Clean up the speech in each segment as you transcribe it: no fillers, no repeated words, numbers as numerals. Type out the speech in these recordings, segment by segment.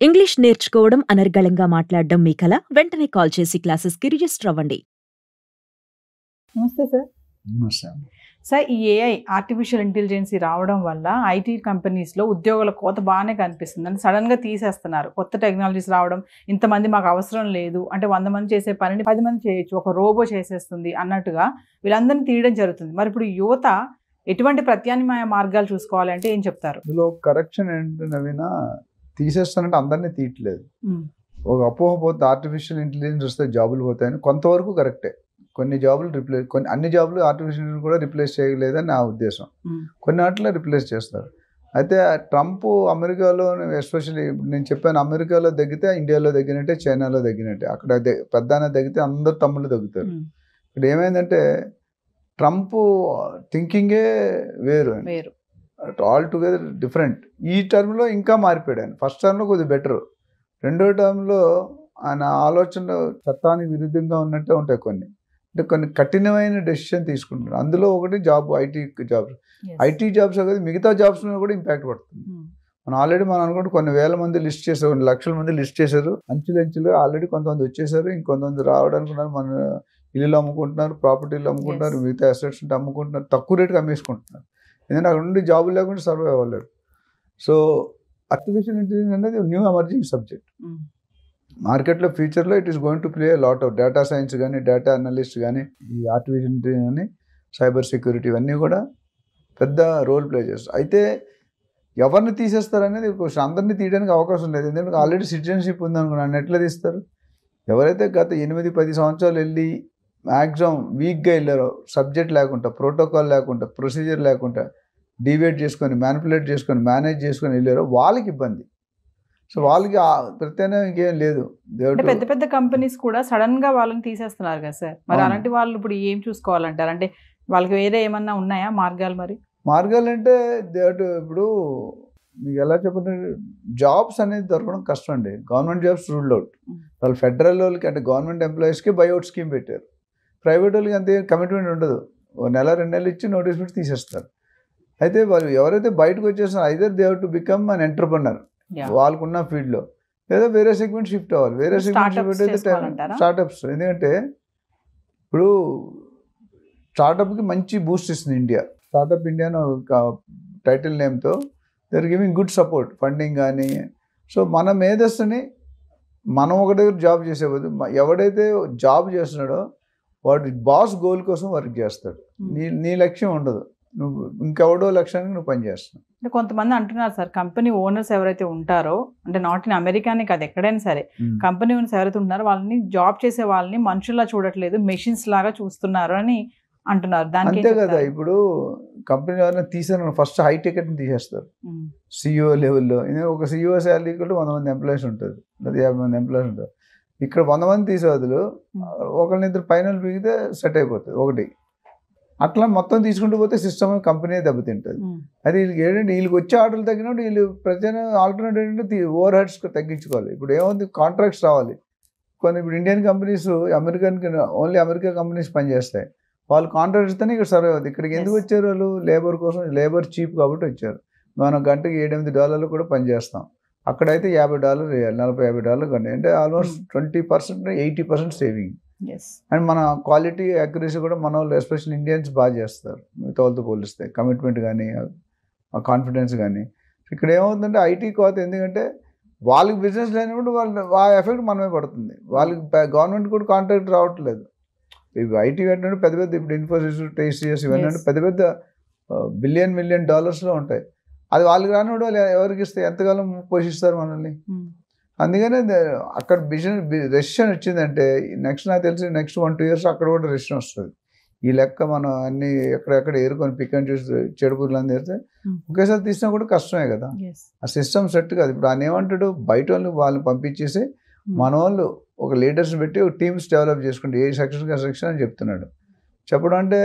English నేర్చుకోవడం, అనర్గళంగా మాట్లాడడం మీ కల? వెంటనే కాల్ చేసి క్లాసెస్‌కి రిజిస్టర్ అవ్వండి. నమస్తే సార్. నమస్తే. సార్, ఈ ఏఐ ఆర్టిఫిషియల్ ఇంటెలిజెన్సీ రావడం వల్ల ఐటీ కంపెనీస్‌లో ఉద్యోగాల కోత బాగానే కనిపిస్తుంది. అంటే సడన్‌గా తీసేస్తున్నారు. కొత్త టెక్నాలజీస్ రావడం, ఇంతమంది మాకు అవసరం లేదు అంటే 100 మంది చేసే పనిని 10 మంది చేయొచ్చు, ఒక రోబో చేసేస్తుంది అన్నట్టుగా వీళ్ళందరినీ తీయడం జరుగుతుంది. మరి ఇప్పుడు యువత ఎటువంటి ప్రత్యామ్నాయ మార్గాలు చూసుకోవాలి అంటే ఏం చెప్తారు? ఇందులో కరెక్షన్ ఏంటంటే నవీన, తీసేస్తానంటే అందరినీ తీయట్లేదు. ఒక అపోహ పోతే ఆర్టిఫిషియల్ ఇంటెలిజెన్స్ వస్తే జాబులు పోతాయని కొంతవరకు కరెక్టే. కొన్ని జాబులు అన్ని జాబులు ఆర్టిఫిషియల్ కూడా రిప్లేస్ చేయలేదని నా ఉద్దేశం. కొన్ని వాటిలో రిప్లేస్ చేస్తారు. అయితే ట్రంప్ అమెరికాలో ఎస్పెషల్లీ నేను చెప్పాను, అమెరికాలో తగ్గితే ఇండియాలో తగ్గినట్టే, చైనాలో తగ్గినట్టే. అక్కడ పెద్దాన తగ్గితే అందరు తమ్ముళ్ళు తగ్గుతారు. ఇక్కడ ఏమైందంటే ట్రంప్ థింకింగే వేరు, ఆల్ టుగెదర్ డిఫరెంట్. ఈ టర్మ్లో ఇంకా మారిపోయాడు ఆయన. ఫస్ట్ టర్మ్లో కొద్దిగా బెటర్, రెండో టర్మ్లో ఆయన ఆలోచనలు చట్టానికి విరుద్ధంగా ఉన్నట్టే ఉంటాయి కొన్ని. అంటే కొన్ని కఠినమైన డెసిషన్ తీసుకుంటున్నారు. అందులో ఒకటి ఐటీ జాబ్స్ కదా, మిగతా జాబ్స్ మీద కూడా ఇంపాక్ట్ పడుతుంది. మనం ఆల్రెడీ అనుకుంటే కొన్ని వేల మంది లిస్ట్ చేశారు, కొన్ని లక్షల మంది లిస్ట్ చేశారు. అంచులుగా ఆల్రెడీ కొంతమంది వచ్చేసారు, ఇంకొంతమంది రావడానికి మన ఇల్లు అమ్ముకుంటున్నారు, ప్రాపర్టీలు అమ్ముకుంటున్నారు, మిగతా అసెట్స్ ఉంటే అమ్ముకుంటున్నారు, తక్కువ రేటుకి అమ్మేసుకుంటున్నారు. ఎందుకంటే అక్కడ నుండి జాబులు లేకుండా సర్వైవ్ అవ్వలేరు. సో ఆర్టిఫిషియల్ ఇంటెలిజెన్స్ అనేది న్యూ ఎమర్జింగ్ సబ్జెక్ట్. మార్కెట్లో ఫ్యూచర్లో it is going to play lot of data science కానీ, డేటా అనలిస్ట్ కానీ, ఈ ఆర్టిఫిషియల్ ఇంటెలిజెన్స్ కానీ, సైబర్ సెక్యూరిటీ ఇవన్నీ కూడా పెద్ద రోల్ ప్లే చేస్తారు. అయితే ఎవరిని తీసేస్తారనేది క్వశ్చన్. అందరినీ తీయడానికి అవకాశం లేదు, ఎందుకంటే ఆల్రెడీ సిటిజన్షిప్ ఉందనుకున్నాను. ఎట్లా తీస్తారు? ఎవరైతే గత 8-10 సంవత్సరాలు వెళ్ళి మ్యాక్సిమం వీక్గా వెళ్ళారో, సబ్జెక్ట్ లేకుండా, ప్రోటోకాల్ లేకుండా, ప్రొసీజర్ లేకుండా, డివేట్ చేసుకొని, మ్యానిపులేట్ చేసుకొని, మేనేజ్ చేసుకొని వెళ్ళారో వాళ్ళకి ఇబ్బంది. సో వాళ్ళకి ప్రత్యామ్నాయం ఇంకేం లేదు. పెద్ద పెద్ద కంపెనీస్ కూడా సడన్ గా వాళ్ళని తీసేస్తున్నారు కదా సార్. మరి అలాంటి వాళ్ళు ఇప్పుడు ఏం చూసుకోవాలంటారు? అంటే వాళ్ళకి వేరే ఏమన్నా ఉన్నాయా మార్గాలు? మరి మార్గాలు అంటే ఇప్పుడు మీకు ఎలా చెప్పండి, జాబ్స్ అనేది దొరకడం కష్టం అండి. Government jobs ruled out. వాళ్ళు ఫెడరల్ వాళ్ళకి అంటే గవర్నమెంట్ ఎంప్లాయీస్కి బైఅవుట్ స్కీమ్ పెట్టారు. ప్రైవేట్ వాళ్ళకి అంతే కమిట్మెంట్ ఉండదు. 1-2 నెలలు ఇచ్చి నోటీస్ పెట్టి తీసేస్తారు. అయితే వాళ్ళు ఎవరైతే బయటకు వచ్చేస్తారో either they have to become an entrepreneur వాళ్ళకున్న ఫీల్డ్లో, లేదా వేరే సెగ్మెంట్ షిఫ్ట్ అవ్వాలి. వేరే సెగ్మెంట్ షిఫ్ట్ అయితే స్టార్టప్స్. ఎందుకంటే ఇప్పుడు స్టార్టప్కి మంచి బూస్ట్ ఇస్తుంది ఇండియా. స్టార్టప్ ఇండియా అని ఒక టైటిల్ నేమ్తో they are giving good support, funding కానీ. సో మన మేధస్సుని మనం ఒక దగ్గర జాబ్ చేసేపోదు, ఎవడైతే జాబ్ చేస్తున్నాడో వాడు బాస్ గోల్ కోసం వర్క్ చేస్తాడు. నీ లక్ష్యం ఉండదు, నువ్వు ఇంకెవడో లక్ష్యానికి నువ్వు పనిచేస్తున్నావు. అంటే కొంతమంది అంటున్నారు సార్, కంపెనీ ఓనర్స్ ఎవరైతే ఉంటారో, అంటే నాట్ ఇన్ అమెరికానే కాదు ఎక్కడైనా సరే, కంపెనీ ఓనర్స్ ఎవరైతే ఉంటారో వాళ్ళని జాబ్ చేసే వాళ్ళని మనుషుల్లా చూడట్లేదు, మెషిన్స్ లాగా చూస్తున్నారు అని అంటున్నారు. దానికి అంతే కదా. ఇప్పుడు కంపెనీ ఎవరైనా తీసారు, ఫస్ట్ హై టికెట్ని తీసేస్తారు సిఇఓ లెవెల్లో. ఒక సిఇఓ శాలరీ కూడా 100 మంది ఎంప్లాయీస్ ఉంటుంది, లేదా 50 మంది ఎంప్లాయీస్ ఉంటారు. ఇక్కడ 100 మంది తీసే బదులు ఒకరినిద్దరు పైన పీకితే సెట్ అయిపోతుంది ఒకటి. అట్లా మొత్తం తీసుకుంటూ పోతే సిస్టమ్ కంపెనీ దెబ్బతింటుంది. అది వీళ్ళకి ఏంటంటే వీళ్ళకి వచ్చే ఆర్డర్లు తగ్గినప్పుడు వీళ్ళు ప్రతి ఆల్టర్నేటివ్ ఏంటంటే ఓవర్ హెడ్స్ తగ్గించుకోవాలి. ఇప్పుడు ఏముంది, కాంట్రాక్ట్స్ రావాలి కొన్ని. ఇప్పుడు Indian companies only America companies పనిచేస్తాయి. వాళ్ళు కాంట్రాక్ట్ ఇస్తేనే ఇక్కడ సర్వే అవుతుంది. ఇక్కడికి ఎందుకు వచ్చారు? వాళ్ళు లేబర్ కోసం, లేబర్ చీప్ కాబట్టి వచ్చారు. మనం గంటకి $7-8 కూడా పనిచేస్తాం. అక్కడైతే $50 వేయాలి, $40-50 గంట. అంటే ఆల్మోస్ట్ 20%, 80% సేవింగ్. అండ్ మన క్వాలిటీ యాక్యురసీ కూడా మన వాళ్ళు ఎస్పెషల్లీ ఇండియన్స్ బాగా చేస్తారు మిగతా వాళ్ళతో పోలిస్తే. కమిట్మెంట్ కానీ, కాన్ఫిడెన్స్ కానీ. ఇక్కడ ఏమవుతుందంటే ఐటీ కోత, ఎందుకంటే వాళ్ళకి బిజినెస్ లేనప్పుడు ఆ ఎఫెక్ట్ మనమే పడుతుంది. వాళ్ళకి గవర్నమెంట్ కూడా కాంట్రాక్ట్ రావట్లేదు. ఇవి ఐటీ ఏంటంటే పెద్ద పెద్ద, ఇప్పుడు ఇన్ఫోసిస్, TCS ఇవన్నీ అంటే పెద్ద పెద్ద $1 బిలియన్ ఉంటాయి. అది వాళ్ళకి రానివాడు వాళ్ళు ఎవరికి ఇస్తే ఎంతకాలం పోషిస్తారు మనల్ని? అందుకనే అక్కడ రెసిషన్ వచ్చిందంటే నాకు తెలిసి నెక్స్ట్ 1-2 years అక్కడ కూడా రెసిషన్ వస్తుంది. ఈ లెక్క మనం అన్ని ఎక్కడెక్కడ ఏరుకొని పిక్ అండ్ చూసి చెడుపుర్లు అని తెస్తే ఒకేసారి తీసినా కూడా కష్టమే కదా. ఆ సిస్టమ్ సెట్ కాదు. ఇప్పుడు ఆయన ఏమంటాడు, బయట వాళ్ళని పంపించేసి మన వాళ్ళు ఒక లీడర్స్ని పెట్టి ఒక టీమ్స్ డెవలప్ చేసుకుంటే ఏ సెక్షన్ అని చెప్తున్నాడు. చెప్పడం అంటే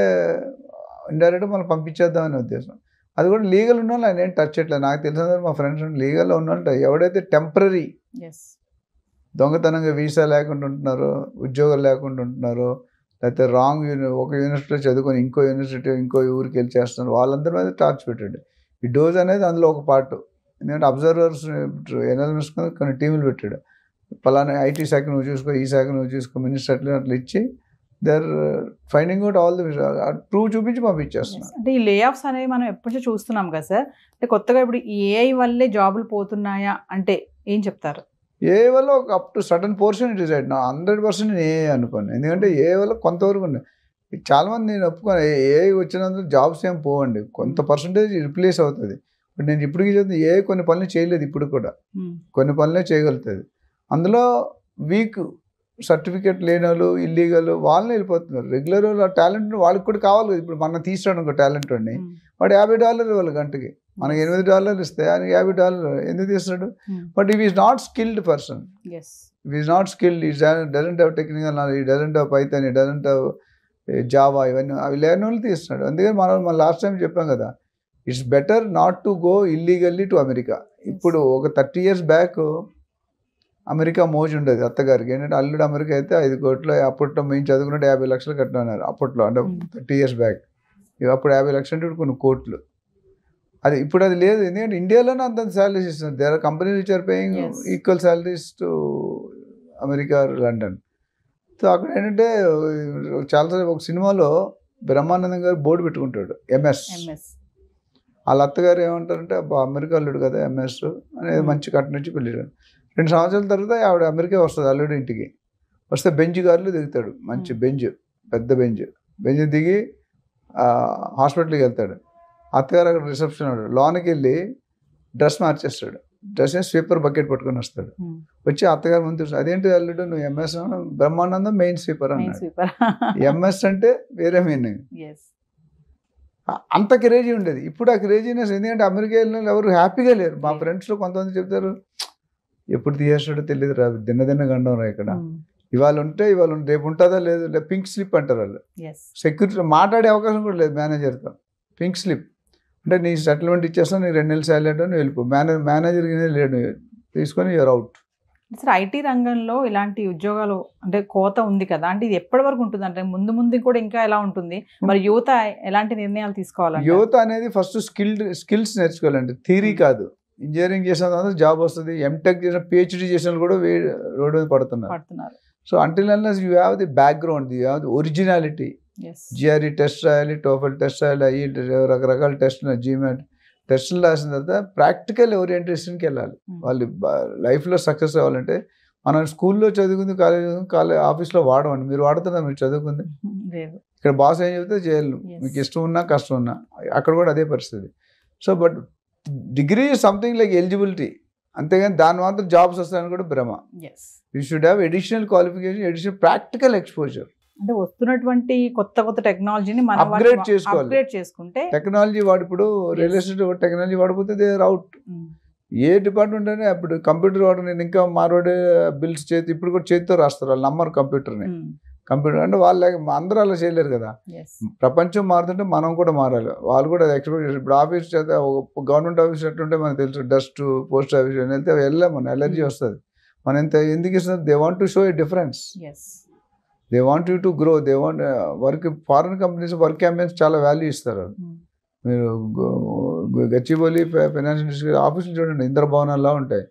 ఇండైరెక్ట్గా మనం పంపించేద్దామనే ఉద్దేశం. అది కూడా లీగల్ ఉన్న వాళ్ళు ఆయన ఏం టచ్ చేయట్లేదు. నాకు తెలిసిన మా ఫ్రెండ్స్ లీగల్లో ఉన్న వాళ్ళు ఎవడైతే టెంపరీ దొంగతనంగా వీసా లేకుండా ఉంటున్నారో, ఉద్యోగాలు లేకుండా ఉంటున్నారో, లేకపోతే రాంగ్ ఒక యూనివర్సిటీలో చదువుకొని ఇంకో యూరికి వెళ్ళి చేస్తున్నారు, వాళ్ళందరి మీద టార్చ్ పెట్టండి. ఈ డోజ్ అనేది అందులో ఒక పార్ట్. ఎందుకంటే అబ్జర్వర్స్ ఎనాలిసిస్ కొన్ని టీములు పెట్టాడు, పలానా ఐటీ శాఖ నువ్వు చూసుకో, ఈ శాఖ నువ్వు చూసుకో, మినిస్టర్ అట్లా ఇచ్చి they are finding out all the true చూపించి పంపించేస్తున్నారు. అంటే ఈ లే ఆఫ్స్ అనేవి మనం ఎప్పటి నుంచి చూస్తున్నాం కదా సార్, అంటే కొత్తగా ఇప్పుడు ఈ ఏఐ వల్లే జాబులు పోతున్నాయా అంటే ఏం చెప్తారు? ఏ వల్ల ఒక up to sudden portion it decide, నా 100% నేను ఏ అనుకోను. ఎందుకంటే ఏ వల్ల కొంతవరకు ఉన్నాయి. చాలామంది నేను ఒప్పుకోను, ఏ వచ్చినందుకు జాబ్స్ ఏం పోవండి, కొంత పర్సంటేజ్ రిప్లేస్ అవుతుంది. ఇప్పుడు నేను ఇప్పటికీ చెప్తాను, ఏ కొన్ని పనులు చేయలేదు, ఇప్పుడు కూడా కొన్ని పనులే చేయగలుగుతుంది. అందులో వీక్ సర్టిఫికేట్ లేని వాళ్ళు, ఇల్లీగల్ వాళ్ళని వెళ్ళిపోతున్నారు. రెగ్యులర్ టాలెంట్ వాళ్ళకి కూడా కావాలి కదా. ఇప్పుడు మనం తీసుకోవడం ఒక టాలెంట్ వాడిని, వాడు $50 ఇవ్వాలి గంటకి, మనకి $8 ఇస్తే ఆయన $50 ఎందుకు తీస్తున్నాడు? But if is not skilled person, if is not skilled, he doesn't have technical knowledge, doesn't have Python, doesn't have Java, ఇవన్నీ అవి లేని వాళ్ళు తీస్తున్నాడు. అందుకని మనం లాస్ట్ టైం చెప్పాం కదా, it's better not to go illegally to America. ఇప్పుడు ఒక 30 years బ్యాక్ అమెరికా మోజు ఉండేది అత్తగారికి. ఏంటంటే అల్లుడు అమెరికా అయితే 5 కోట్లు, అప్పట్లో మేము చదువుకున్నట్టు 50 లక్షలు కట్టినారు అప్పట్లో, అంటే 30 years బ్యాక్. అప్పుడు 50 లక్షలు అంటే కొన్ని కోట్లు. అది ఇప్పుడు అది లేదు, ఎందుకంటే ఇండియాలోనే అంత శాలరీస్ ఇస్తున్నారు. There are companies which are paying equal salaries to America, London. So అక్కడ ఏంటంటే చాలాసార్లు ఒక సినిమాలో బ్రహ్మానందం గారు బోర్డు పెట్టుకుంటాడు, MS. వాళ్ళ అత్తగారు ఏమంటారంటే, అమెరికా అల్లుడు కదా MS అనేది, మంచి కట్ట నుంచి పెళ్ళాడు. 2 సంవత్సరాల తర్వాత ఆవిడ అమెరికా వస్తుంది అల్లుడు ఇంటికి. వస్తే బెంచ్ కార్లు దిగుతాడు, మంచి బెంచ్, పెద్ద బెంచ్ దిగి హాస్పిటల్కి వెళ్తాడు. అత్తగారు అక్కడ రిసెప్షన్ ఉన్నాడు, లోనికి వెళ్ళి డ్రెస్ మార్చేస్తాడు, డ్రెస్ స్వీపర్ బకెట్ పట్టుకొని వస్తాడు. వచ్చి అత్తగారు ముందు చూస్తాడు, అదేంటి అల్లుడు నువ్వు MS బ్రహ్మానందం మెయిన్ స్వీపర్ అన్నాడు. MS అంటే వేరే మీనింగ్. అంత క్రేజీ ఉండేది. ఇప్పుడు ఆ క్రేజీనెస్, ఎందుకంటే అమెరికా వెళ్ళిన ఎవరు హ్యాపీగా లేరు. మా ఫ్రెండ్స్లో కొంతమంది చెప్తారు, ఎప్పుడు తీసేస్తాడో తెలియదు రా, దిన్న గండం రా, ఇక్కడ ఇవాళ ఉంటే ఇవాళ రేపు ఉంటుందా లేదు, పింక్ స్లిప్ అంటారు వాళ్ళు. సెక్యూరిటీ మాట్లాడే అవకాశం కూడా లేదు మేనేజర్తో. పింక్ స్లిప్ అంటే నీ సెటిల్మెంట్ ఇచ్చేస్తాను, నీ 2 నెలలు శాలరీ అంటే నువ్వు వెళ్ళిపో, మేనేజర్కి లేడు, తీసుకొని యూర్ అవుట్. సార్ ఐటీ రంగంలో ఇలాంటి ఉద్యోగాలు అంటే కోత ఉంది కదా, అంటే ఇది ఎప్పటి వరకు ఉంటుంది, అంటే ముందు కూడా ఇంకా ఎలా ఉంటుంది, మరి యువత ఎలాంటి నిర్ణయాలు తీసుకోవాలి? యువత అనేది ఫస్ట్ స్కిల్స్ నేర్చుకోవాలండి, థియరీ కాదు. ఇంజనీరింగ్ చేసిన తర్వాత జాబ్ వస్తుంది, ఎంటెక్ చేసిన, PhD చేసిన కూడా రోడ్డు మీద పడుతున్నారు. So until unless you have the background, you have the originality. GRE test రాయాలి, TOEFL టెస్ట్ రాయాలి, రకరకాల టెస్టులు, GMAT టెస్టులు రాసిన తర్వాత ప్రాక్టికల్ ఓరియంటేషన్కి వెళ్ళాలి. వాళ్ళు లైఫ్లో సక్సెస్ అవ్వాలంటే, మనం స్కూల్లో చదువుకుంది, కాలేజ్ ఆఫీస్లో వాడమండి. మీరు వాడుతున్నారు, మీరు చదువుకుంది ఇక్కడ బాస్ ఏం చెప్తే చేయాలి, మీకు ఇష్టం ఉన్నా కష్టం ఉన్నా, అక్కడ కూడా అదే పరిస్థితి. So but degree is something like eligibility, అంతేగాని దాని మాత్రం జాబ్స్ వస్తాయని కూడా భ్రమ. You should have additional qualification, additional practical exposure. అంటే వస్తున్నటువంటి కొత్త టెక్నాలజీని మనం అప్గ్రేడ్ చేసుకుంటే, టెక్నాలజీ వాడు ఇప్పుడు రియల్ ఎస్టేట్ టెక్నాలజీ వాడిపోతే దే ఆర్ అవుట్. ఏ డిపార్ట్మెంట్ అయినా ఇప్పుడు కంప్యూటర్ వాడు, నేను ఇంకా మారోడే బిల్స్ ఇప్పుడు కూడా చేతితో రాస్తారు, వాళ్ళు నమ్మరు కంప్యూటర్ని. కంప్యూటర్ అంటే వాళ్ళు అందరూ అలా చేయలేరు కదా. ప్రపంచం మారుతుంటే మనం కూడా మారాలి, వాళ్ళు కూడా అది ఎక్స్పెక్ట్ చేస్తారు. ఇప్పుడు ఆఫీస్ చేత గవర్నమెంట్ ఆఫీస్ ఎట్టుంటే మనకు తెలుసు, డస్ట్ పోస్ట్ ఆఫీస్ వెళ్తే వెళ్ళాం, మన ఎలర్జీ వస్తుంది. మనం ఎందుకు ఇస్తున్నారు? They want to show a difference, they want you to grow, they want work. Foreign companies work campaigns చాలా వాల్యూ ఇస్తారు. మీరు గచ్చిబౌలి ఫైనాన్స్ ఇండస్ట్రీ ఆఫీసులు చూడండి, ఇంద్రభవనాల్లో ఉంటాయి.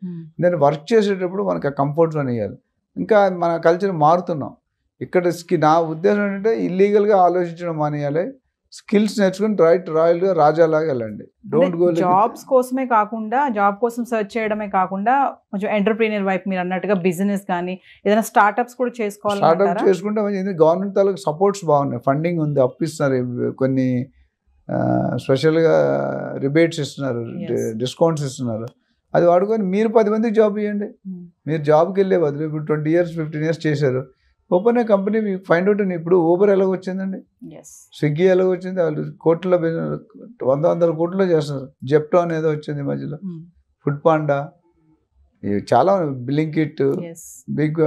దాన్ని వర్క్ చేసేటప్పుడు మనకి ఆ కంఫర్ట్ జోన్ ఇవ్వాలి. ఇంకా మన కల్చర్ మారుతున్నాం ఇక్కడ. నా ఉద్దేశం ఏంటంటే, ఇల్లీగల్గా ఆలోచించడం మానేయాలి, స్కిల్స్ నేర్చుకుని రాయల్గా రాజాలాగా వెళ్ళండి. డోంట్ గో జాబ్స్ కోసమే కాకుండా, జాబ్ కోసం సెర్చ్ చేయడమే కాకుండా, కొంచెం ఎంటర్ప్రీనియర్ వైపు మీరు అన్నట్టుగా బిజినెస్ కానీ ఏదైనా స్టార్ట్అప్స్ కూడా చేసుకోవాలి. స్టార్ట్అప్ చేసుకుంటే గవర్నమెంట్ తాలూకు సపోర్ట్స్ బాగున్నాయి, ఫండింగ్ ఉంది, అప్పిస్తున్నారు, కొన్ని స్పెషల్గా రిబేట్స్ ఇస్తున్నారు, డిస్కౌంట్స్ ఇస్తున్నారు. అది వాడుకొని మీరు 10 మందికి జాబ్ ఇవ్వండి. మీరు జాబ్కి వెళ్ళే బదులు ఇప్పుడు 20 years 15 years చేశారు, ఓపెన్ ఏ కంపెనీ, మీకు ఫైండ్ అవుట్. ఇప్పుడు ఊబర్ ఎలాగ వచ్చిందండి, స్విగ్గీ ఎలాగ వచ్చింది, వాళ్ళు కోట్ల 100 కోట్లు చేస్తున్నారు. జెప్టో అనేది వచ్చింది మధ్యలో, ఫుడ్ పాండా, చాలా బ్లింకిట్, బిగ్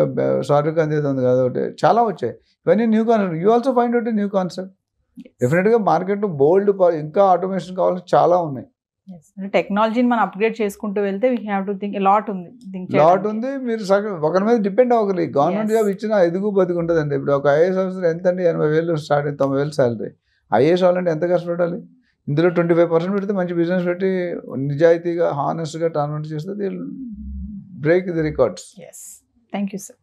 సారీ అనేది ఉంది కదా ఒకటి, చాలా వచ్చాయి. ఇవన్నీ new concept. You also find out new concept. డెఫినెట్గా మార్కెట్లో బోల్డ్ ఇంకా ఆటోమేషన్ కావాల్సి చాలా ఉన్నాయి. టెక్నాలజీని మనం అప్గ్రేడ్ చేసుకుంటూ వెళ్తే we have to think lot ఉంది. మీరు ఒకరి మీద డిపెండ్ అవ్వగలి. గవర్నమెంట్ జాబ్ ఇచ్చినా ఎదుగు బతుకు ఉంటుందండి. ఇప్పుడు ఒక IAS ఆఫీసర్ ఎంత అండి, 80,000 స్టార్ట్ 90,000 శాలరీ. IAS అవ్వాలంటే ఎంత కష్టపడాలి? ఇందులో 25% పెడితే మంచి బిజినెస్ పెట్టి నిజాయితీగా హానెస్ట్గా టర్న్ చేస్తే they break the records. Yes, thank you sir.